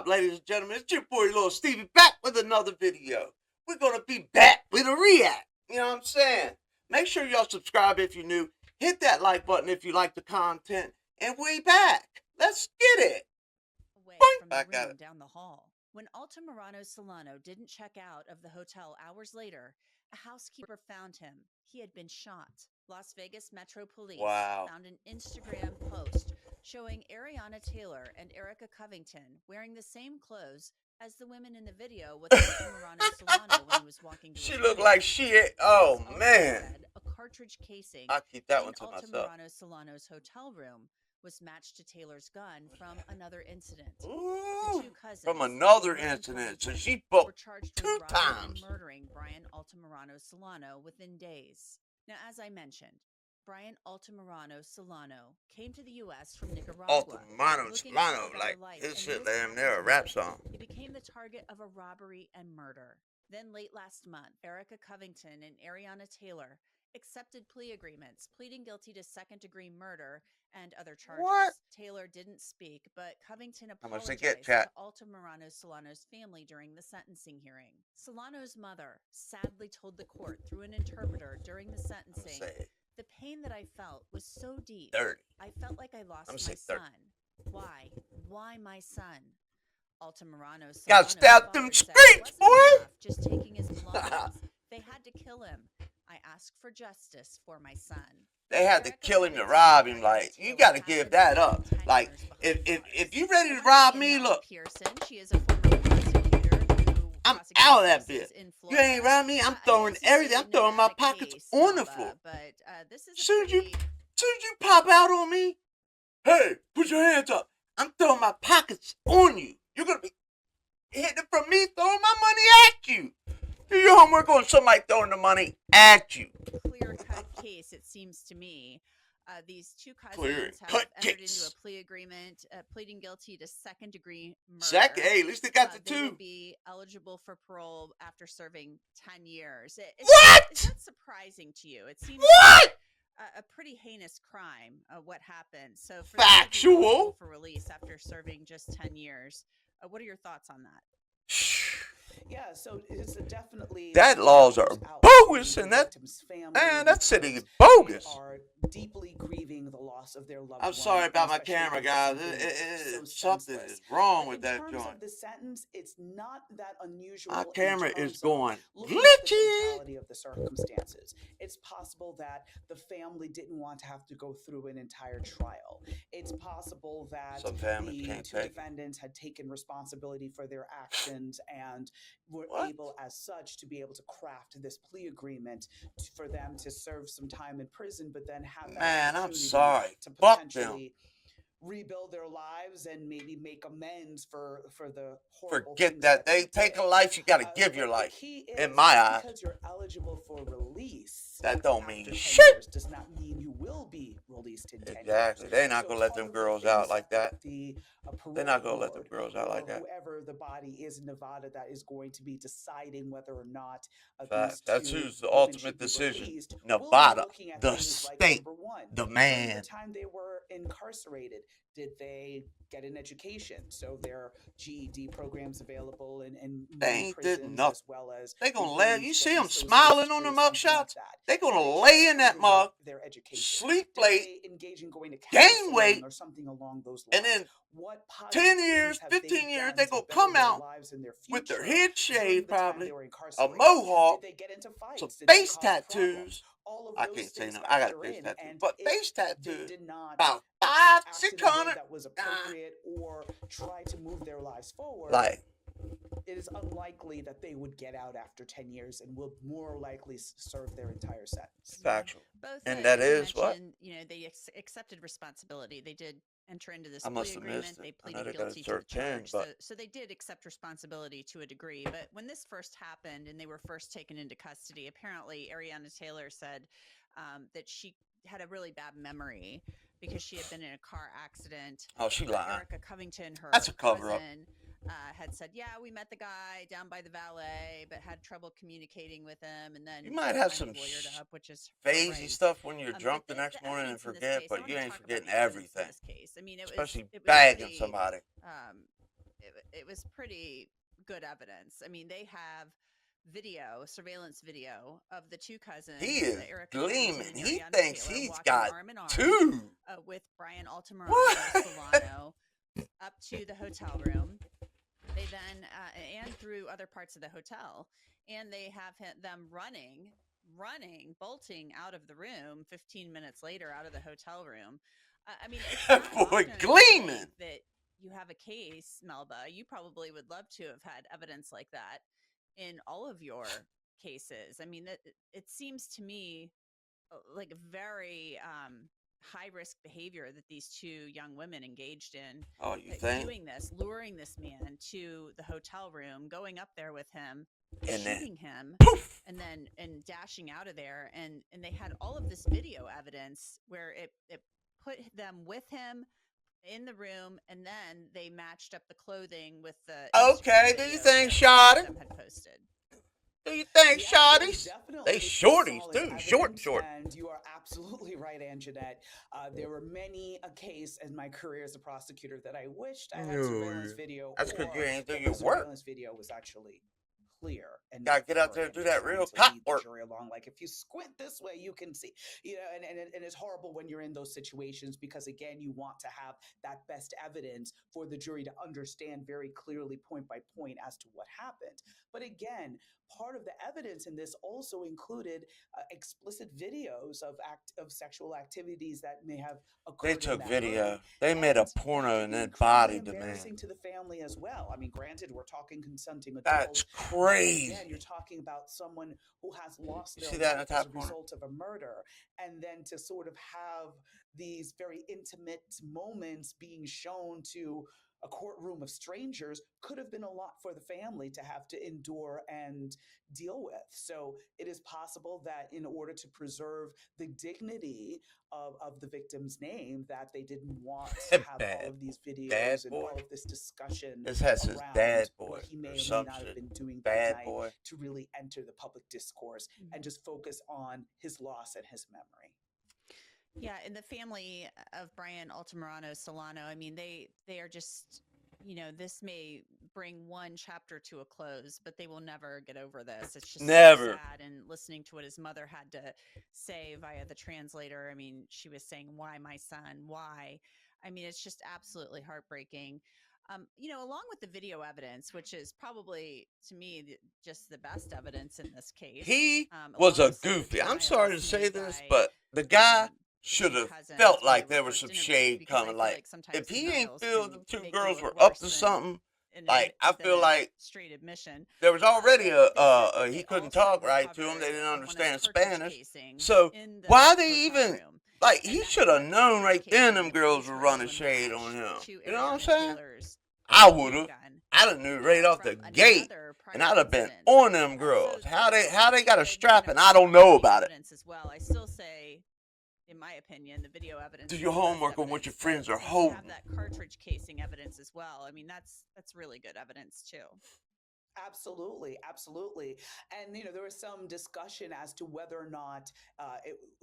up, ladies and gentlemen? It's your boy, Little Stevie, back with another video. We're going to be back with a react. You know what I'm saying? Make sure y'all subscribe if you're new. Hit that like button if you like the content. And we back. Let's get it. Away Boing. from the Back at room it. down the hall. When Altamirano Solano didn't check out of the hotel hours later, a housekeeper found him. He had been shot. Las Vegas Metro Police Wow. found an Instagram post showing Ariana Taylor and Erica Covington wearing the same clothes as the women in the video with Altamirano Solano when he was walking to She his looked room. like she ate. It Oh, also man. said a cartridge casing I'll keep that in one to myself. Altamirano Solano's hotel room was matched to Taylor's gun from another incident. The Ooh, two cousins, from another Taylor and incident. So Covington, she were booked charged two with robbing times. and murdering Brian Altamirano Solano within days. Now, as I mentioned, Brian Altamirano Solano came to the U.S. from Nicaragua. Altamirano looking for a Solano, better like life, his and shit, this damn near a happened to rap him. song. He became the target of a robbery and murder. Then late last month, Erica Covington and Ariana Taylor accepted plea agreements, pleading guilty to second-degree murder and other charges. What? Taylor didn't speak, but Covington How much they apologized get, to chat? Altamirano Solano's family during the sentencing hearing. Solano's mother sadly told the court through an interpreter during the I'm gonna sentencing, say "The pain that I felt was so deep. 30. I felt like I lost I'm my gonna say 30. son. Why? Why my son?" Altamirano Gotta Solano's stab them father said it streets, wasn't boy! enough just taking his belongings. They had to kill him. "I asked for justice for my son." They had to Erica kill him to Covington rob and him. Ariana Like, you Taylor gotta have give been that serving up. 10 Like, years if behind if bars. you ready I to want rob bring in me, Melanie look, Pearson. She is a former prosecutor who I'm prosecutes out of that cases bit. in You Florida. ain't rob me, I'm I know throwing this is everything. a I'm throwing my Nevada pockets case, on the floor. Nava, but this is a Soon as you pretty pop out on me, hey, put your hands up. I'm throwing my pockets on you. You're gonna be hitting it from me throwing my money at you. Do your homework on somebody throwing the money at you. clear-cut case, it seems to me. These two Clear cousins have cut entered case. into a plea agreement, pleading guilty to second-degree murder. Second, hey, at least they got the They will two. be eligible for parole after serving 10 years. Is What? that surprising to you? It seems What? like a pretty heinous crime, what happened. So for them to be eligible Factual. for release after serving just 10 years, what are your thoughts on that? Yeah, so it's definitely That laws are bogus, and that man, that city is bogus. They are deeply grieving the loss of their loved I'm one, sorry and about my especially camera, with guys. something so Something senseless. is wrong But with in that terms joint. of the sentence, it's not that unusual. My in camera is terms of going looking at the glitchy. totality of the circumstances. It's possible that the family didn't want to have to go through an entire trial. It's possible that Some families the can't two take it. defendants had taken responsibility for their actions and were What? able, as such, to be able to craft this plea agreement for them to serve some time in prison, but then have that Man, I'm opportunity sorry. to Fuck them. potentially rebuild their lives and maybe make amends for the horrible Forget things that. they They take did. a life, you gotta give But your the life. key In is, my just eyes. because you're eligible for release That don't after mean 10 shit. years does not mean you will be released in 10 Exactly. years. They're not So gonna it's let all them of the girls out things like that. the They're not gonna let them parole girls out board like or that. whoever the body is in Nevada that is going to be deciding whether or not Fact. these That's two who's the women ultimate should be decision. released, will be Nevada, looking at the things like, state, number one, the during man. the time they were incarcerated, did they get an education? So there are GED programs available in They many ain't did prisons, nothing. as well as They the gonna lay. ability You to see get an them associate's smiling on the degree, something like mugshots. that. They So gonna they lay check in that through mug, their education. sleep Did late, they engage in going to gain counseling weight, or something along those and lines? then What positive 10 things years, have 15 they years, done they to gonna better come their out lives and their with their future head during shaved, the time probably they were a incarcerated? mohawk, Did they get into fights? some Did they face cause problems? tattoos. All of I those can't say things no. I got a factor face in, tattoo, and but if face they tattoos did not about 5, act 600. in a way that was appropriate or try to move their lives forward, Like, it is unlikely that they would get out after 10 years and will more likely serve their entire sentence. factual. Both, And that you is what? mentioned, they accepted responsibility. They did enter into this I plea must have agreement. missed They it. I know pleaded they got a guilty to the certain 10, charge. but So they did accept responsibility to a degree. But when this first happened and they were first taken into custody, apparently Ariana Taylor said that she had a really bad memory because she had been in a car accident. oh, she lying. Erica Covington, her That's a cover-up. cousin, had said, "Yeah, we met the guy down by the valet, but had trouble communicating with him." And then You might have kind some of lawyered up, which is Crazy right. stuff when you're drunk But the next morning and evidence in this forget, case, I but wanna you ain't talk about forgetting the evidence in everything. this case. I mean, Especially it was bagging pretty, somebody. um, it was pretty good evidence. I mean, they have surveillance video of the two cousins, He is Erica gleaming. Harrington and He Ariana thinks Taylor, he's walking got arm in arm two. with Brian Altamirano What? Solano up to the hotel room. They then, and through other parts of the hotel, and they have them running, bolting out of the room 15 minutes later out of the hotel room. I mean, it's That not boy often gleaming. that you have a case, Melba. You probably would love to have had evidence like that in all of your cases. I mean, it seems to me like very high risk behavior that these two young women engaged in. Oh, you think? Doing this, luring this man to the hotel room, going up there with him, And then shooting him, poof. and dashing out of there. And they had all of this video evidence where it put them with him in the room, and then they matched up the clothing with the Okay, Instagram do you videos think, that Shawty? them had posted. Do you think, Yeah, there's shorties? definitely They shorties solid too. Short, evidence, short. And you are absolutely right, Anjanette. There were many a case in my career as a prosecutor that I wished I had No, surveillance video. that's 'cause you or ain't do that your the work. surveillance video was actually clear and Gotta not get out there and blurry. do I'm that just trying real to cop lead the work. jury along. Like if you squint this way, you can see. And it's horrible when you're in those situations because again, you want to have that best evidence for the jury to understand very clearly, point by point, as to what happened. But again, part of the evidence in this also included explicit videos of sexual activities that may have occurred. They in took that video. room. They made a And that porno can and be then incredibly bodied the man. embarrassing to the family as well. I mean, granted, we're talking consenting That's adults. crazy. Again, you're talking about someone who has lost You their see that in life the as a top corner? result of a murder, and then to sort of have these very intimate moments being shown to a courtroom of strangers could have been a lot for the family to have to endure and deal with. So it is possible that in order to preserve the dignity of the victim's name, that they didn't want to have all of these videos and all of this discussion This has his around dad what boy he may or or may some not have shit. been doing that Bad night boy. to really enter the public discourse and just focus on his loss and his memory. Yeah, and the family of Brian Altamirano Solano, I mean, they are just, this may bring one chapter to a close, but they will never get over this. It's just Never. so sad. And listening to what his mother had to say via the translator, I mean, she was saying, "Why, my son? Why?" I mean, it's just absolutely heartbreaking. Along with the video evidence, which is probably, to me, just the best evidence in this case. He was a along with some of the goofy. I'm denials sorry to say made this, by, but the guy the should two have cousins felt when they like were there was first some interviewed, shade because I coming. feel Like, sometimes if he ain't denials feel can the two make girls you were look up worse to than something, an like, I than feel a like straight admission. there was already They said that he they couldn't also talk right to him. recovered They didn't one of the understand cartridge Spanish. casings So in the why they hotel even, room. like, And he that's should have what known right cartridge then casing them girls were was running also shade matched on him. to You know what I'm Ariana saying? Taylor's I would have. handgun I'd have knew right off the from gate, another and prior I'd have been incident. on them So girls. How there's they got a good, strap, and I don't know corroborating about it. evidence as well. I still say, in my opinion, the video evidence. Do is your the best homework on what your evidence, friends but are when you holding. have that cartridge casing evidence as well. I mean, that's really good evidence too. Absolutely, absolutely. And there was some discussion as to whether or not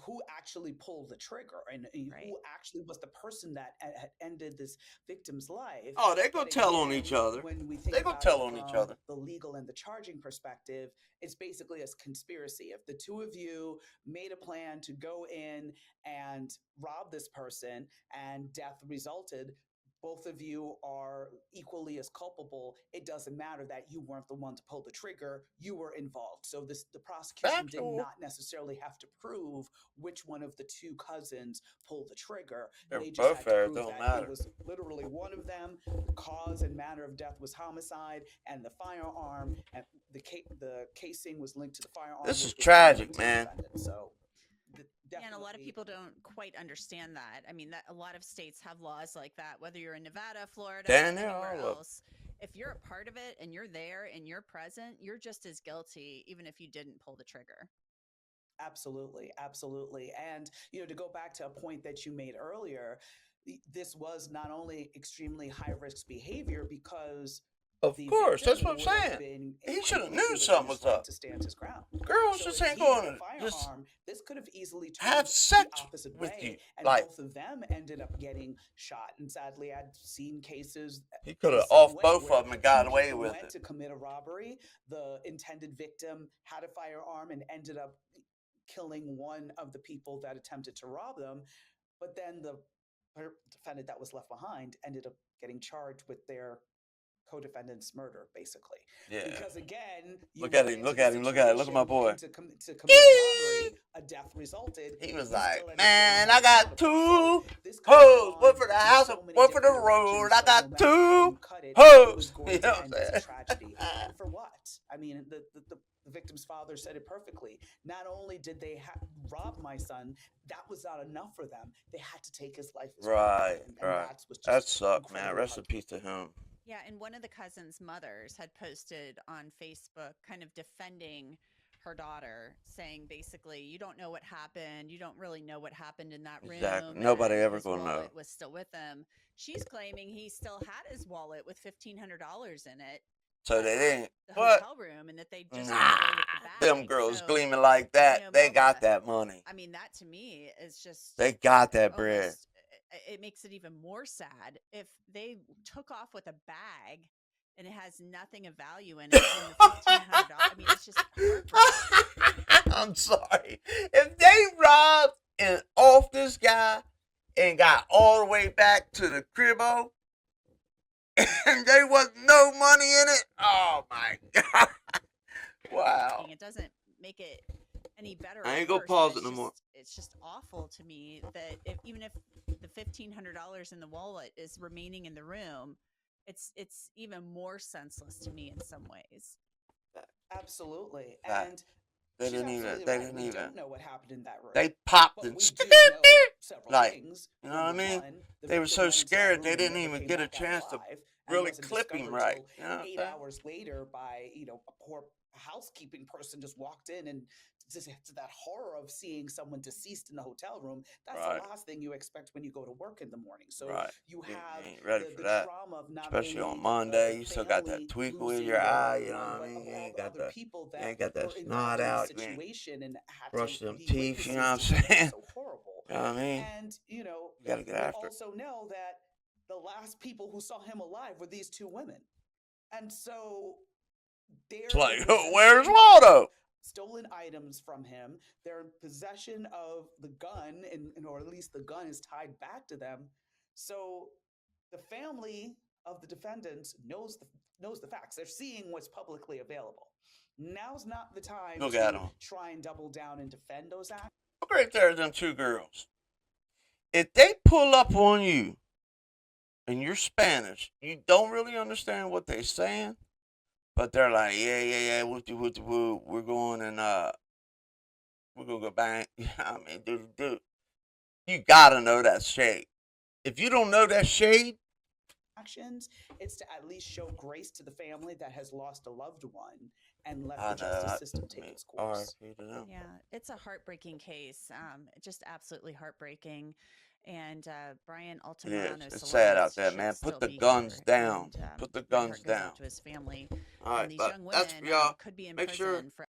who actually pulled the trigger and Right. who actually was the person that had ended this victim's life. Oh, they go But tell on again, each other. when we think They go about tell it on each from other. the legal and the charging perspective, it's basically a conspiracy. If the two of you made a plan to go in and rob this person and death resulted, both of you are equally as culpable. It doesn't matter that you weren't the one to pull the trigger. You were involved. So the prosecution did Factual. not necessarily have to prove which one of the two cousins pulled the trigger. They're They just both had fair, to it prove don't that matter. it was literally one of them. The cause and manner of death was homicide, and the firearm and the casing was linked to the firearm. This is which was tragic, linked to the man. defendant. So Yeah, and a lot of definitely- people don't quite understand that. I mean, that a lot of states have laws like that, whether you're in Nevada, Florida, Damn near anywhere all of 'em. else. If you're a part of it and you're there and you're present, you're just as guilty, even if you didn't pull the trigger. Absolutely, absolutely. And to go back to a point that you made earlier, this was not only extremely high risk behavior because Of the course, that's victim what I'm would have saying. been He should have completely knew within something his was right up. to stand his ground. Girls So just if ain't he had going a to just firearm, this could have easily have turned the sex opposite with way, you. and Like, both of them ended up getting shot. And sadly, I'd seen cases he could the have same off way both where of them and two got away people with went it. to commit a robbery. The intended victim had a firearm and ended up killing one of the people that attempted to rob them. But then the defendant that was left behind ended up getting charged with their co-defendant's murder, basically. Yeah. Because again, you Look at run him, into look the at him, look at it. Look at my situation, boy. and to commit a robbery, a death resulted. He was He like, still ended up getting man, held I got accountable. So two this could have hoes, one gone for the in house, so many one for the different road. directions, I but got no matter how you two cut it, it hoes. was You going know to what I'm end as a saying? tragedy. And for what? I mean, the victim's father said it perfectly. Not only did they rob my son, that was not enough for them. They had to take his life as well. Right, And right. that was That just sucked, man. incredibly Rest in peace to him. Yeah, and one of the cousin's mothers had posted on Facebook kind of defending her daughter, saying basically, you don't know what happened. You don't really know what happened in that room. Exactly. Nobody and ever his gonna know. wallet was still with him. She's claiming he still had his wallet with $1,500 in it. So they didn't. The What? hotel room, and that they just Nah, got away with the bag. them girls So, gleaming like that. you know, They got Melba, that money. I mean, that to me is just They got that bread. almost, it makes it even more sad if they took off with a bag and it has nothing of value in it. And the $1,500. I mean, it's just heartbreaking. I'm sorry. If they robbed and off this guy and got all the way back to the cribbo and there was no money in it, oh my God. Wow. It doesn't make it any better. I ain't or gonna worse, pause but it no more. It's just awful to me that even if the $1,500 in the wallet is remaining in the room, it's even more senseless to me in some ways. Absolutely. That- And They she's didn't even. absolutely They right. didn't We even. don't know what happened in that room. They popped But and we do know several like, things. you know what I Number mean? one, the They were victim so went into that scared room they and didn't never even came get a back out chance to alive, and really wasn't clip him discovered right. till You know what I'm 8 saying? hours later by a poor housekeeping person just walked in, and to that horror of seeing someone deceased in the hotel room. That's Right. the last thing you expect when you go to work in the morning. So Right. you You have ain't ready for the that. trauma of not Especially only on Monday, the you still got that family twinkle in losing your their eye. loved You know one, what I but mean? of You all ain't the got other the. people You that ain't got that were snot involved in out. the You ain't situation and had brush to them be teeth. You know what I'm witnesses to something saying? so horrible. You know what I mean? And You gotta get we after it. also know that the last people who saw him alive were these two women, and so they're It's like, in possession where's of Waldo? stolen items from him. They're in possession of the gun, or at least the gun is tied back to them. So the family of the defendant knows the facts. They're seeing what's publicly available. Now's not the time Look at to 'em. try and double down and defend those acts. Look right there, them two girls. If they pull up on you and you're Spanish, you don't really understand what they're saying, but they're like, yeah, woo, we're going and we're gonna go bang. I mean, dude, you gotta know that shade. If you don't know that shade, Actions, it's to at least show grace to the family that has lost a loved one and let I the know. justice system take its course. RIP to them. Yeah, it's a heartbreaking case. Just absolutely heartbreaking. And Brian Altamirano It's sad out Solares there, should man. still Put the be guns here, down. and, Put the my guns heart goes out down. to his family. All right, And these but young that's women for y'all. could be in Make sure prison for